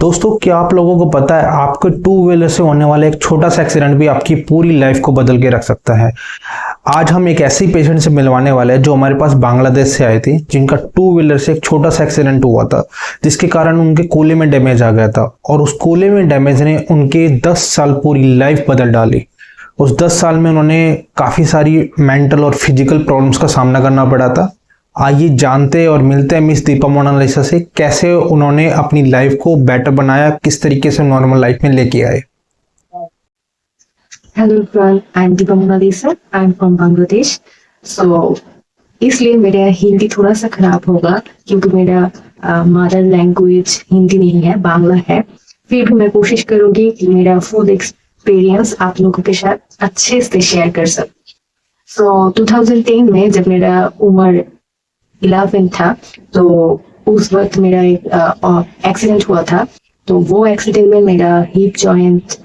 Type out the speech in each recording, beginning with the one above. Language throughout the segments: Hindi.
दोस्तों, क्या आप लोगों को पता है आपके टू व्हीलर से होने वाला एक छोटा सा एक्सीडेंट भी आपकी पूरी लाइफ को बदल के रख सकता है। आज हम एक ऐसी पेशेंट से मिलवाने वाले हैं जो हमारे पास बांग्लादेश से आए थे, जिनका टू व्हीलर से एक छोटा सा एक्सीडेंट हुआ था, जिसके कारण उनके कूल्हे में डैमेज आ गया था और उस कूल्हे में डैमेज ने उनके 10 साल पूरी लाइफ बदल डाली। उस 10 साल में उन्होंने काफ़ी सारी मेंटल और फिजिकल प्रॉब्लम्स का सामना करना पड़ा था। आइए जानते और मिलते हैं मिस दीपा मोनालिसा से, कैसे उन्होंने अपनी लाइफ को बेटर बनाया, किस तरीके से नॉर्मल लाइफ में लेके आए। Hello everyone, I am Deepa Monalisa, I am from Bangladesh. So इसलिए मेरा हिंदी थोड़ा सा खराब होगा क्योंकि मेरा मदर लैंग्वेज हिंदी नहीं है, बांग्ला है। फिर भी मैं कोशिश करूंगी कि मेरा फुल एक्सपीरियंस आप लोगों के साथ अच्छे से शेयर कर सकूं। सो 2010 में जब मेरा उम्र 11 था तो उस वक्त मेरा एक एक्सीडेंट हुआ था। तो वो एक्सीडेंट में मेरा हिप जॉइंट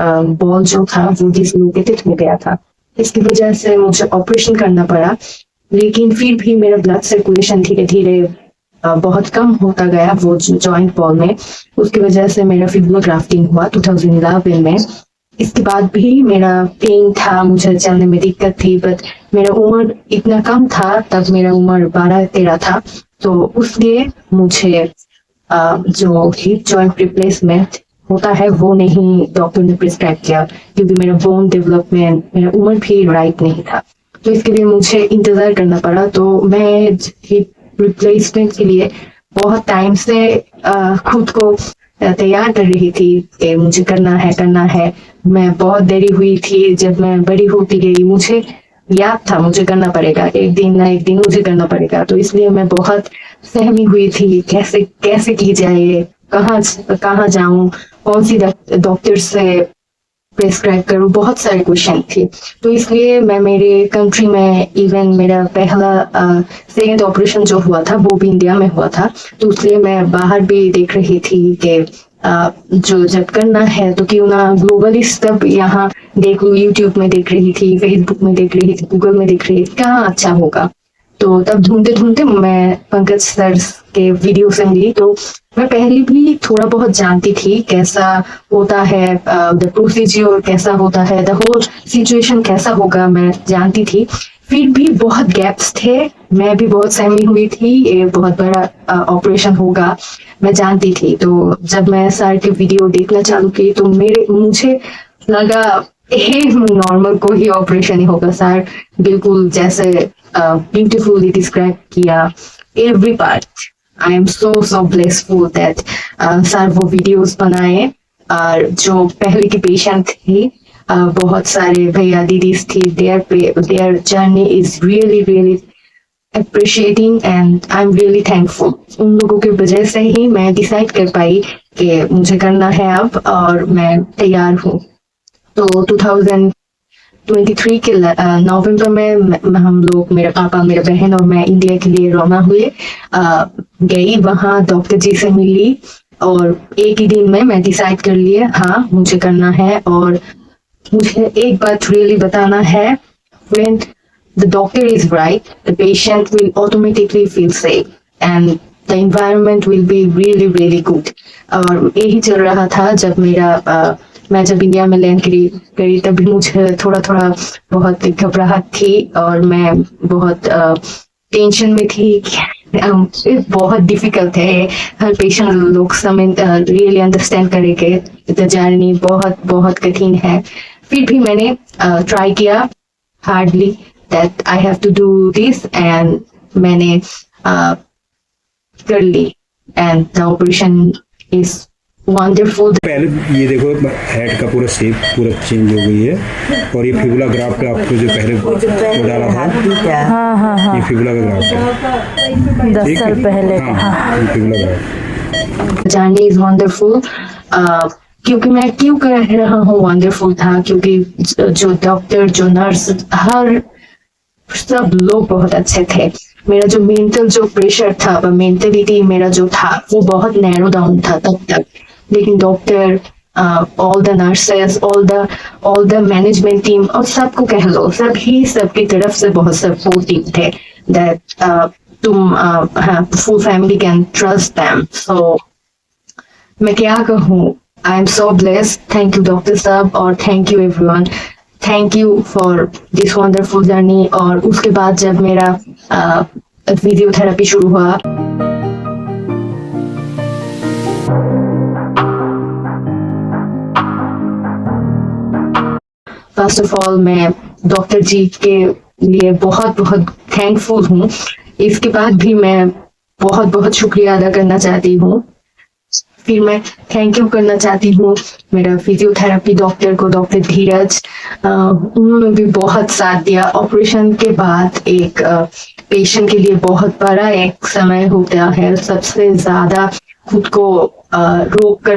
बॉल जो था वो डिसलोकेटेड हो गया था। इसकी वजह से मुझे ऑपरेशन करना पड़ा, लेकिन फिर भी मेरा ब्लड सर्कुलेशन धीरे धीरे बहुत कम होता गया वो जॉइंट बॉल में। उसकी वजह से मेरा फिब्रो ग्राफ्टिंग हुआ 2011 में। इसके बाद भी मेरा पेन था, मुझे चलने में दिक्कत थी, बट मेरा उम्र इतना कम था, तब मेरा उम्र 12-13 था। तो उसलिए मुझे जो हिप जॉइंट रिप्लेसमेंट होता है वो नहीं डॉक्टर ने प्रिस्क्राइब किया, क्योंकि मेरा बोन डेवलपमेंट, मेरा उम्र भी राइट नहीं था। तो इसके लिए मुझे इंतजार करना पड़ा। तो मैं हिप रिप्लेसमेंट के लिए बहुत टाइम से खुद को तैयार कर रही थी कि मुझे करना है। मैं बहुत देरी हुई थी। जब मैं बड़ी होती गई मुझे याद था मुझे करना पड़ेगा, एक दिन ना एक दिन मुझे करना पड़ेगा। तो इसलिए मैं बहुत सहमी हुई थी, कैसे की जाए, कहाँ जाऊं, कौन सी डॉक्टर से प्रेस्क्राइब करूं, बहुत सारे क्वेश्चन थे। तो इसलिए मैं मेरे कंट्री में इवन मेरा पहला सेकेंड ऑपरेशन जो हुआ था वो भी इंडिया में हुआ था। तो इसलिए मैं बाहर भी देख रही थी कि जो जब करना है तो क्यों ना ग्लोबली सब यहाँ देख लूं। यूट्यूब में देख रही थी, फेसबुक में देख रही थी, गूगल में देख रही थी कहाँ अच्छा होगा। तो तब ढूंढते ढूंढते मैं पंकज सर के वीडियो से मिली। तो मैं पहले भी थोड़ा बहुत जानती थी कैसा होता है, द प्रोसीजर कैसा होता है, द होल सिचुएशन कैसा होगा, मैं जानती थी। फिर भी बहुत गैप्स थे, मैं भी बहुत सहमी हुई थी, ये बहुत बड़ा ऑपरेशन होगा, मैं जानती थी। तो जब मैं सर के वीडियो देखना चालू की तो मुझे लगा नॉर्मल को ही ऑपरेशन ही होगा। सर बिल्कुल जैसे ब्यूटीफुली डिस्क्राइब किया every part. I am so blessful that sir वो वीडियोस बनाए। और जो पहले की पेशेंट थी, बहुत सारे भैया दीदीज थी, their journey is really appreciating and I'm really thankful। उन लोगों की वजह से ही मैं डिसाइड कर पाई कि मुझे करना है अब, और मैं तैयार हूँ। तो 2023 के नवंबर में हम लोग, मेरे पापा, मेरे बहन और मैं इंडिया के लिए रवाना हुए। गई वहाँ डॉक्टर जी से मिली और एक ही दिन में मैं डिसाइड कर लिए हाँ मुझे करना है। और मुझे एक बात रियली बताना है, when the doctor is right, the patient will automatically feel safe and the environment will be really good। और यही चल रहा था जब मैं जब इंडिया में लैंड करी तभी मुझे थोड़ा बहुत घबराहट थी और मैं बहुत टेंशन में थी। बहुत डिफिकल्ट है, हर पेशेंट लोग समझ रियली अंडरस्टैंड करेंगे, द जर्नी बहुत कठिन है। फिर भी मैंने ट्राई किया hardly that I have to do this and मैंने कर ली and the operation is wonderful। पहले ये देखो हेड का पूरा शेप पूरा चेंज हो गई है, और ये फिबुला ग्राफ्ट आपको जो पहले वो डाला था, हाँ, ये फिबुला का ग्राफ्ट है 10 साल पहले। हाँ, fibula graft. Journey is wonderful. क्योंकि मैं क्यों कह रहा हूँ वंडरफुल था, क्योंकि जो डॉक्टर, जो नर्स, हर सब लोग बहुत अच्छे थे। मेरा जो मेंटल जो प्रेशर था, मेंटलिटी मेरा जो था वो बहुत नैरो डाउन था तब तक। लेकिन doctor, all the nurses, all the management team और सबको कह लो, सबकी तरफ से बहुत सपोर्टिव थे दैट तुम full family can trust them. So मैं क्या कहूँ, I am so blessed. Thank you doctor साहब और thank you everyone. Thank you for this wonderful journey. और उसके बाद जब मेरा फिजियोथेरेपी शुरू हुआ, फर्स्ट ऑफ ऑल मैं डॉक्टर जी के लिए बहुत बहुत थैंकफुल हूँ। इसके बाद भी मैं बहुत बहुत शुक्रिया अदा करना चाहती हूँ। फिर मैं थैंक यू करना चाहती हूँ मेरा फिजियोथेरेपी डॉक्टर को, डॉक्टर धीरज। उन्होंने भी बहुत साथ दिया। ऑपरेशन के बाद एक पेशेंट के लिए बहुत बड़ा एक समय होता है। सबसे ज्यादा खुद को रोकना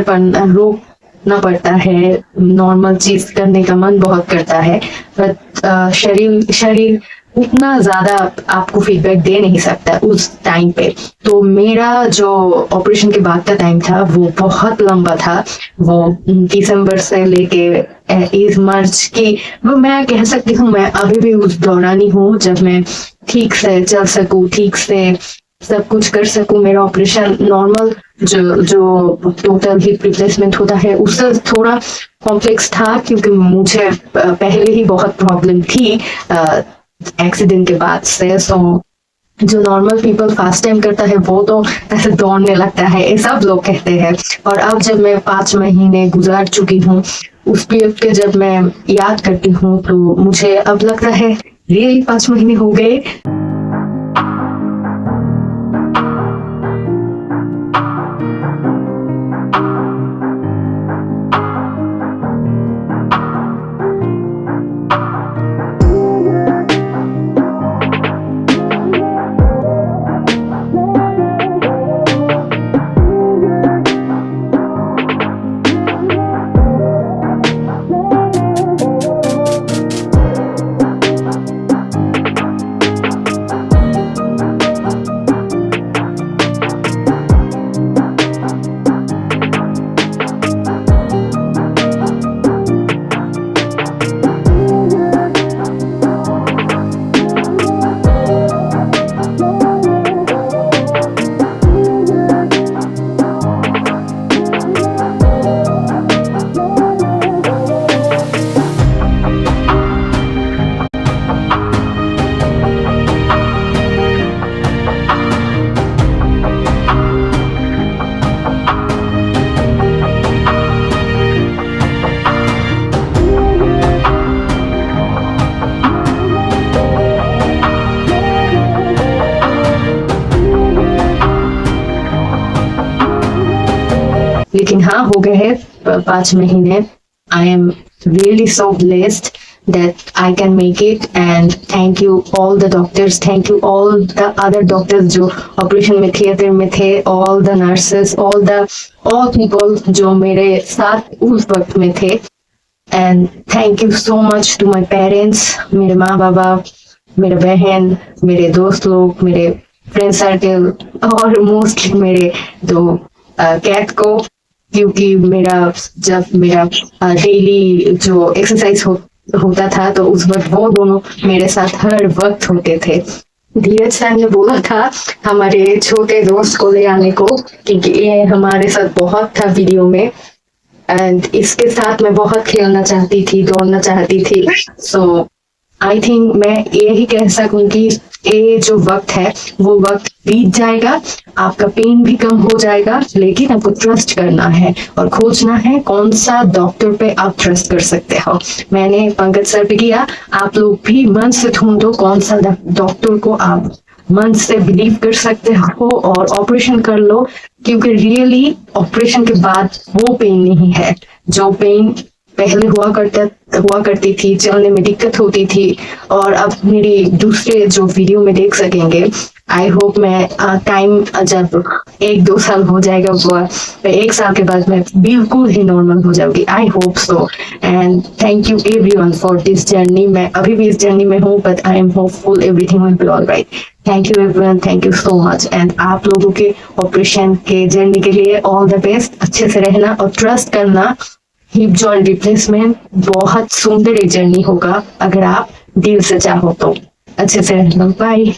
पड़ता है। नॉर्मल चीज करने का मन बहुत करता है, पर शरीर उतना ज्यादा आपको फीडबैक दे नहीं सकता उस टाइम पे। तो मेरा जो ऑपरेशन के बाद का टाइम था वो बहुत लंबा था। वो दिसंबर से लेके इस मार्च की, वो मैं कह सकती हूँ मैं अभी भी उस दौरान ही हूँ जब मैं ठीक से चल सकूँ, ठीक से सब कुछ कर सकूँ। मेरा ऑपरेशन नॉर्मल जो टोटल हिप रिप्लेसमेंट होता है उससे थोड़ा कॉम्प्लेक्स था, क्योंकि मुझे पहले ही बहुत प्रॉब्लम थी एक्सीडेंट के बाद से। सो जो नॉर्मल पीपल फर्स्ट टाइम करता है वो तो ऐसे दौड़ने लगता है, ये सब लोग कहते हैं। और अब जब मैं 5 महीने गुजार चुकी हूँ, उस पीरियड के जब मैं याद करती हूँ तो मुझे अब लगता है रियली 5 महीने हो गए। लेकिन हाँ, हो गए हैं 5 महीने। I am really so blessed that I can make it, and thank you all the doctors, thank you all the other doctors जो ऑपरेशन में थिएटर में थे, all the nurses, all people जो मेरे साथ उस वक्त में थे, and thank you so much to my parents, मेरे माँ बाबा, मेरे बहन, मेरे दोस्त लोग, मेरे फ्रेंड सर्कल, और मोस्टली मेरे दो कैट को, क्योंकि जब मेरा डेली जो एक्सरसाइज होता था तो उस वक्त वो दोनों मेरे साथ हर वक्त होते थे। धीरज सर ने बोला था हमारे छोटे दोस्त को ले आने को, क्योंकि ये हमारे साथ बहुत था वीडियो में, एंड इसके साथ मैं बहुत खेलना चाहती थी, दौड़ना चाहती थी। सो आई थिंक मैं यही कह सकूं कि ये जो वक्त है वो वक्त बीत जाएगा, आपका पेन भी कम हो जाएगा, लेकिन आपको ट्रस्ट करना है और खोजना है कौन सा डॉक्टर पे आप ट्रस्ट कर सकते हो। मैंने पंकज सर पे किया, आप लोग भी मन से ढूंढो कौन सा डॉक्टर को आप मन से बिलीव कर सकते हो और ऑपरेशन कर लो, क्योंकि रियली ऑपरेशन के बाद वो पेन नहीं है जो पेन पहले हुआ करती थी, चलने में दिक्कत होती थी। और अब मेरी दूसरे जो वीडियो में देख सकेंगे, आई होप मैं टाइम जब 1-2 साल हो जाएगा, वो 1 साल के बाद मैं बिल्कुल ही नॉर्मल हो जाऊंगी, I hope so. And thank you everyone for this journey. मैं अभी भी इस जर्नी में हूँ, but I am hopeful everything will be alright. Thank you everyone, thank you so much. And आप लोगों के ऑपरेशन के जर्नी के लिए ऑल द बेस्ट। अच्छे से रहना और ट्रस्ट करना, हिप जॉइंट रिप्लेसमेंट बहुत सुंदर एक जर्नी होगा अगर आप दिल से चाहो तो। अच्छे से रहना, बाय।